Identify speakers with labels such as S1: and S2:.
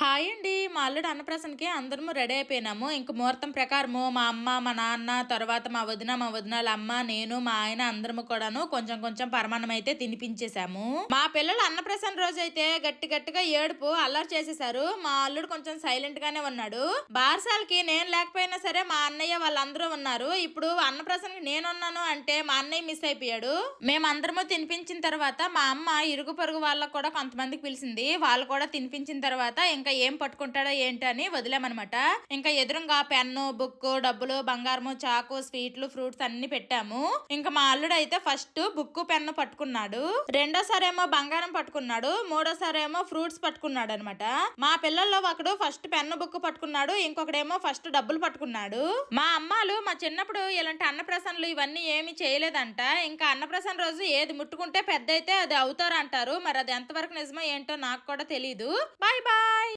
S1: Hi అండి. మా అల్లుడు అన్నప్రాసనకి అందరము రెడీ అయిపోయినాము. ఇంక ముహూర్తం ప్రకారము మా అమ్మ, మా నాన్న, తర్వాత మా వదినాల అమ్మ, నేను, మా ఆయన అందరము కూడాను కొంచెం కొంచెం పరమాన్నం అయితే తినిపించేశాము. మా పిల్లలు అన్నప్రాసన రోజైతే గట్టిగా ఏడుపు అల్లరి చేసేసారు. మా అల్లుడు కొంచెం సైలెంట్ గానే ఉన్నాడు. బారసాలకి నేను లేకపోయినా సరే మా అన్నయ్య వాళ్ళందరూ ఉన్నారు. ఇప్పుడు అన్నప్రాసనకి నేనున్నాను అంటే మా అన్నయ్య మిస్ అయిపోయాడు. మేమందరము తినిపించిన తర్వాత మా అమ్మ ఇరుగు పొరుగు వాళ్ళకు కూడా కొంతమందికి పిలిచింది. వాళ్ళు కూడా తినిపించిన తర్వాత ఇంకా ఏం పట్టుకుంటాడో ఏంటి అని వదిలేమనమాట. ఇంకా ఎదురుగా పెన్ను, బుక్, డబ్బులు, బంగారము, చాకు, స్వీట్లు, ఫ్రూట్స్ అన్ని పెట్టాము. ఇంకా మా అల్లుడు అయితే ఫస్ట్ బుక్, పెన్ను పట్టుకున్నాడు. రెండోసారి ఏమో బంగారం పట్టుకున్నాడు. మూడోసారి ఏమో ఫ్రూట్స్ పట్టుకున్నాడు అనమాట. మా పిల్లల్లో ఒకడు ఫస్ట్ పెన్ను, బుక్ పట్టుకున్నాడు. ఇంకొకడేమో ఫస్ట్ డబ్బులు పట్టుకున్నాడు. మా అమ్మాలు మా చిన్నప్పుడు ఇలాంటి అన్నప్రాసనలు ఇవన్నీ ఏమి చేయలేదంట. ఇంకా అన్నప్రాసన రోజు ఏది ముట్టుకుంటే పెద్ద అయితే అది అవుతారంటారు. మరి అది ఎంతవరకు నిజమో ఏంటో నాకు కూడా తెలీదు. Bye bye.